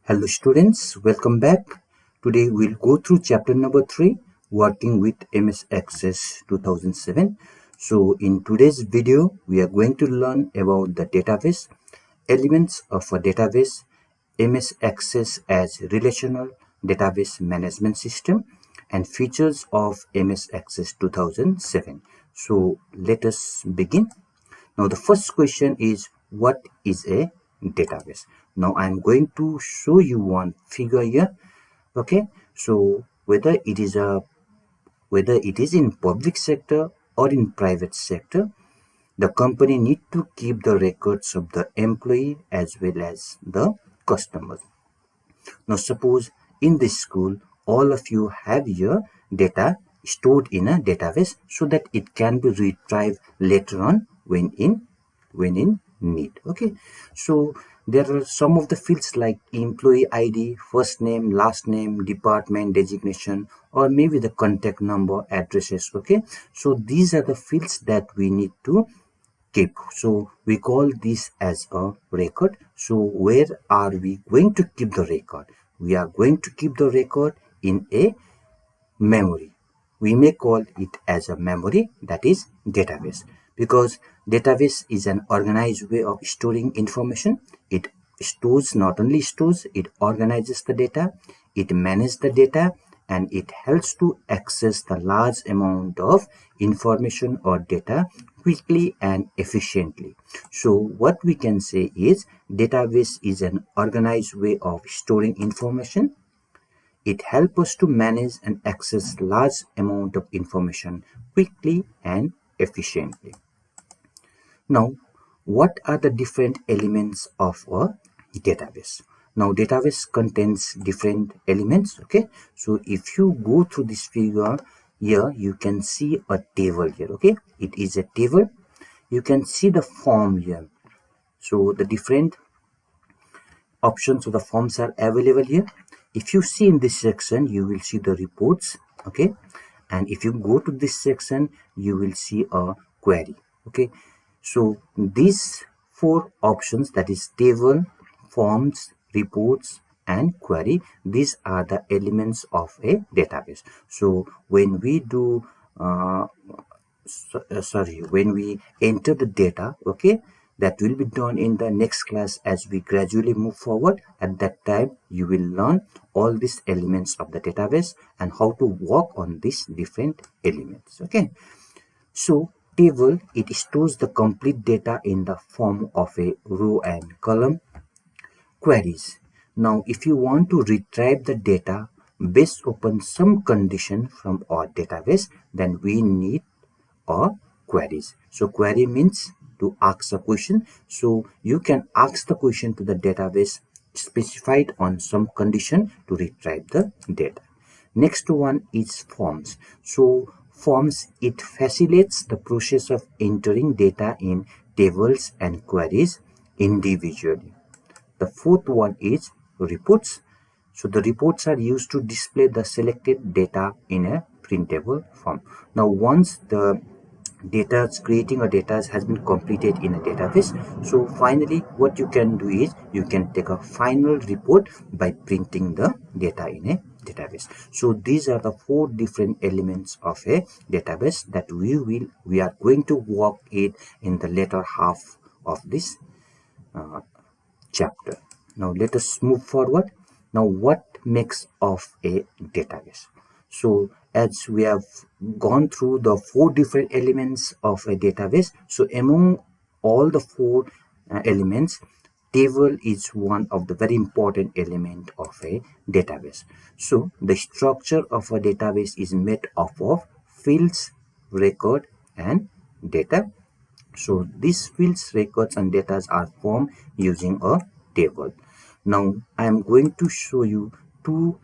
Hello students, welcome back. Today we'll go through chapter number 3, working with MS Access 2007. So in today's video, we are going to learn about the database, elements of a database, MS Access as relational database management system, and features of MS Access 2007. So let us begin. Now the first question is, what is a database? Now I'm going to show you one figure here. Okay, so whether it is in public sector or in private sector, the company need to keep the records of the employee as well as the customers. Now suppose in this school all of you have your data stored in a database so that it can be retrieved later on when in need. Okay, so there are some of the fields like employee ID, first name, last name, department designation, or maybe the contact number, addresses. Okay, so these are the fields that we need to keep. So we call this as a record. So where are we going to keep the record? We are going to keep the record in a memory. We may call it as a memory, that is database, because database is an organized way of storing information. It not only stores, it organizes the data, it manages the data, and it helps to access the large amount of information or data quickly and efficiently. So what we can say is database is an organized way of storing information. It helps us to manage and access large amount of information quickly and efficiently. Now, what are the different elements of a database? Now, database contains different elements. Okay, so if you go through this figure here, you can see a table here. Okay, it is a table. You can see the form here. So the different options of the forms are available here. If you see in this section, you will see the reports. Okay, and if you go to this section, you will see a query. Okay, so these four options, that is table, forms, reports, and query, these are the elements of a database. So when we do when we enter the data, okay, that will be done in the next class as we gradually move forward. At that time you will learn all these elements of the database and how to work on these different elements. Okay, so table, it stores the complete data in the form of a row and column. Queries, now if you want to retrieve the data based upon some condition from our database, then we need or queries. So query means to ask a question. So you can ask the question to the database specified on some condition to retrieve the data. Next one is forms. So forms, it facilitates the process of entering data in tables and queries individually. The fourth one is reports. So the reports are used to display the selected data in a printable form. Now once the creating a data has been completed in a database, so finally what you can do is you can take a final report by printing the data in a database. So these are the four different elements of a database that we are going to work it in the later half of this chapter. Now let us move forward. Now what makes of a database? So as we have gone through the four different elements of a database, so among all the four elements, table is one of the very important element of a database. So the structure of a database is made up of fields, record, and data. So these fields, records, and data are formed using a table. Now I am going to show you two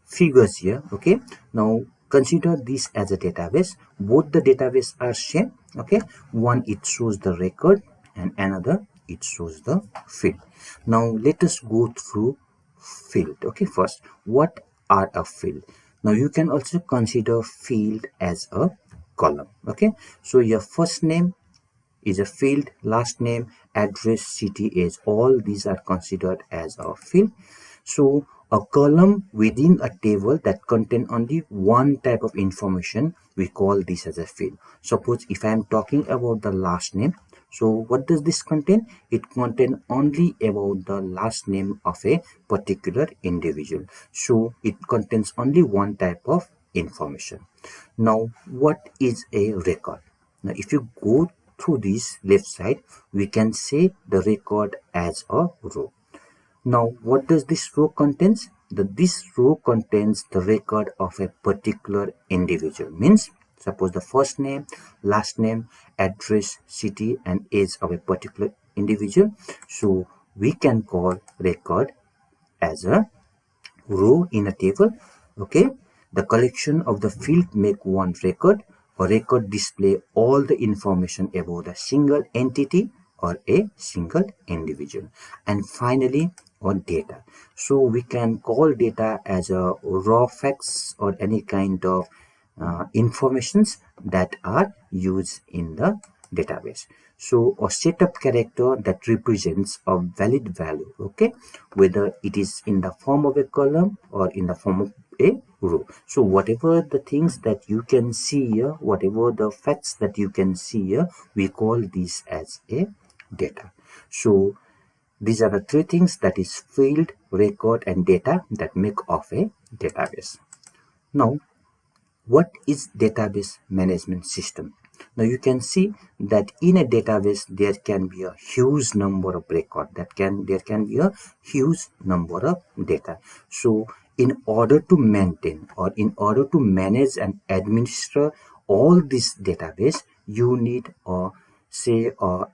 figures here. Okay, now consider this as a database. Both the database are same. Okay, one it shows the record and another it shows the field. Now let us go through field. Okay, first, what are a field? Now you can also consider field as a column. Okay, so your first name is a field, last name, address, city, age, all these are considered as a field. So a column within a table that contain only one type of information, we call this as a field. Suppose if I am talking about the last name, so what does this contain? It contain only about the last name of a particular individual. So it contains only one type of information. Now what is a record? Now if you go through this left side, we can say the record as a row. Now, what does this row contains? This row contains the record of a particular individual. Means, suppose the first name, last name, address, city, and age of a particular individual. So, we can call record as a row in a table. Okay, the collection of the field make one record. A record display all the information about a single entity or a single individual. And finally, or data. So we can call data as a raw facts or any kind of informations that are used in the database. So a setup character that represents a valid value, okay, whether it is in the form of a column or in the form of a row. So whatever the things that you can see here, whatever the facts that you can see here, we call this as a data. So these are the three things, that is field, record, and data, that make of a database. Now, what is database management system? Now you can see that in a database there can be a huge number of record, there can be a huge number of data. So in order to maintain or in order to manage and administer all this database, you need a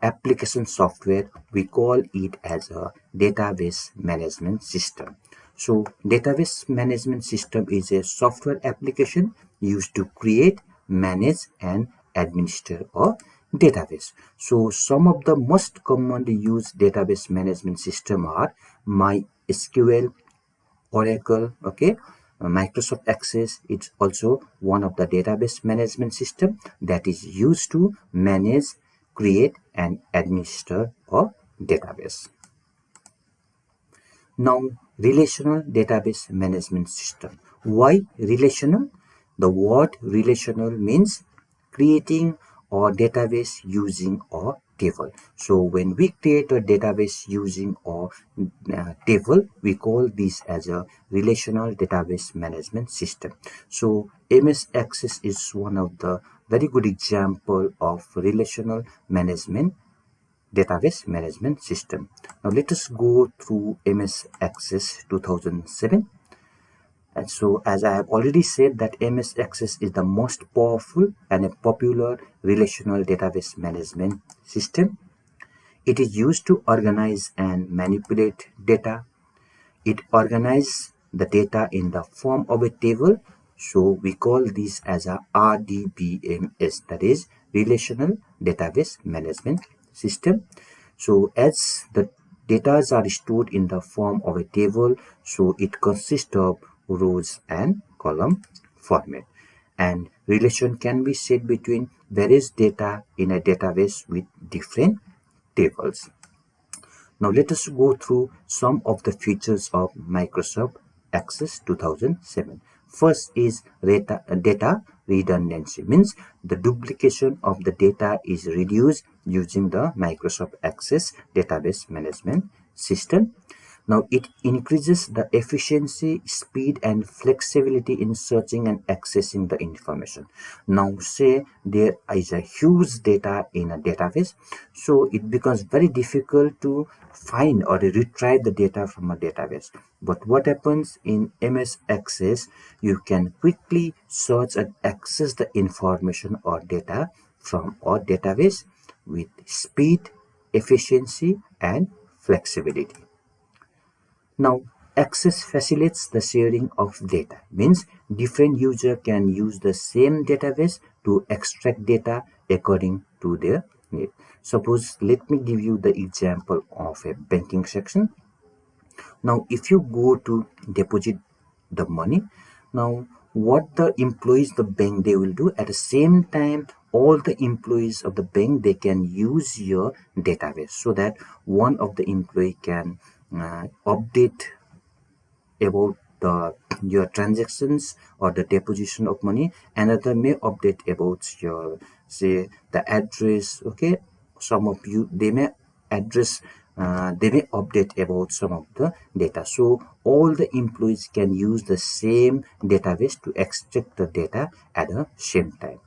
application software. We call it as a database management system. So database management system is a software application used to create, manage, and administer a database. So some of the most commonly used database management system are MySQL, Oracle, okay. Microsoft Access is also one of the database management system that is used to manage, create, and administer a database. Now, relational database management system. Why relational? The word relational means creating a database using a table. So when we create a database using a table, we call this as a relational database management system. So MS Access is one of the very good example of relational management database management system. Now let us go through MS Access 2007. And so as I have already said that MS Access is the most powerful and a popular relational database management system. It is used to organize and manipulate data. It organizes the data in the form of a table. So we call this as a RDBMS, that is relational database management system. So as the data are stored in the form of a table, so it consists of rows and column format, and relation can be set between various data in a database with different tables. Now let us go through some of the features of Microsoft Access 2007. First is data redundancy, means the duplication of the data is reduced using the Microsoft Access database management system. Now it increases the efficiency, speed, and flexibility in searching and accessing the information. Now say there is a huge data in a database, so it becomes very difficult to find or retrieve the data from a database. But what happens in MS Access, you can quickly search and access the information or data from a database with speed, efficiency, and flexibility. Now, Access facilitates the sharing of data, means different user can use the same database to extract data according to their need. Suppose, let me give you the example of a banking section. Now, if you go to deposit the money, now what the employees the bank they will do, at the same time all the employees of the bank, they can use your database, so that one of the employee can update about your transactions or the deposition of money. Another may update about your, say, the address. Okay, some of you, they may address, they may update about some of the data, so all the employees can use the same database to extract the data at the same time.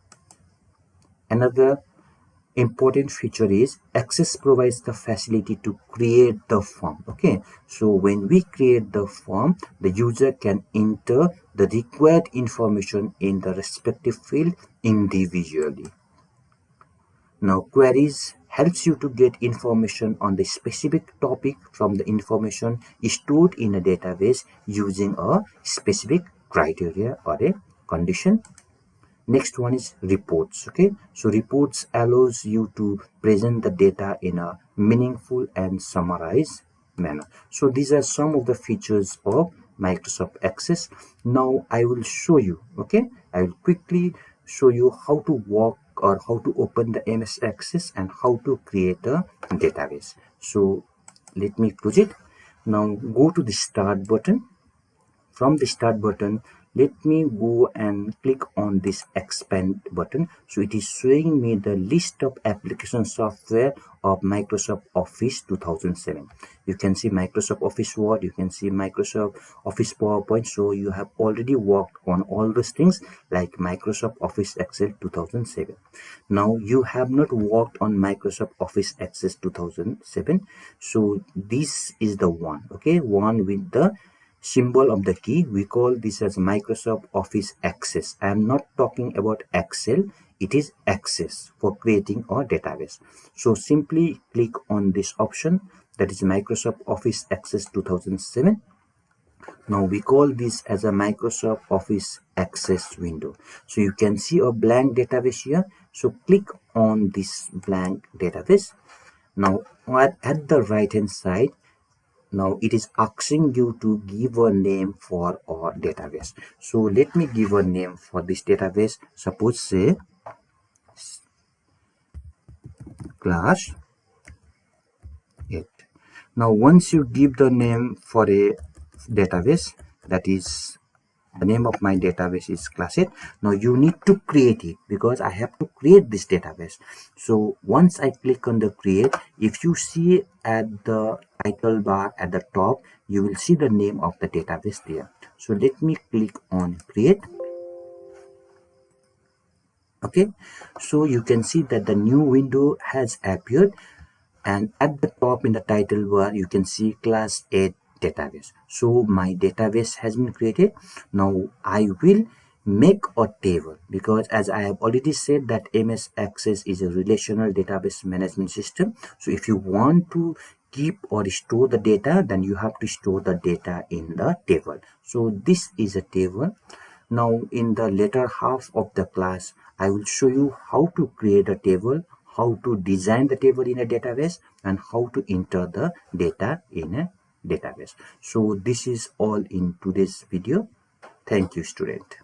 Another important feature is Access provides the facility to create the form. Okay, so when we create the form, the user can enter the required information in the respective field individually. Now, queries helps you to get information on the specific topic from the information stored in a database using a specific criteria or a condition. Next one is reports. Okay, so reports allows you to present the data in a meaningful and summarized manner. So these are some of the features of Microsoft Access. Now I will show you, okay, I will quickly show you how to work or how to open the MS Access and how to create a database. So let me close it. Now go to the start button. From the start button, let me go and click on this expand button. So it is showing me the list of application software of Microsoft Office 2007. You can see Microsoft Office Word, you can see Microsoft Office PowerPoint. So you have already worked on all those things like Microsoft Office Excel 2007. Now you have not worked on Microsoft Office Access 2007. So this is the one, okay, one with the symbol of the key. We call this as Microsoft Office Access. I am not talking about Excel, it is Access for creating a database. So simply click on this option, that is Microsoft Office Access 2007. Now we call this as a Microsoft Office Access window. So you can see a blank database here. So click on this blank database. Now at the right hand side, now it is asking you to give a name for our database. So let me give a name for this database. Suppose say class 8. Now once you give the name for a database, that is the name of my database is class 8. Now you need to create it because I have to create this database. So once I click on the create, if you see at the title bar at the top, you will see the name of the database there. So let me click on create. Okay, so you can see that the new window has appeared, and at the top in the title bar you can see class 8 database. So my database has been created. Now I will make a table because as I have already said that MS Access is a relational database management system. So if you want to keep or store the data, then you have to store the data in the table. So this is a table. Now in the later half of the class, I will show you how to create a table, how to design the table in a database, and how to enter the data in a database. So this is all in today's video. Thank you, student.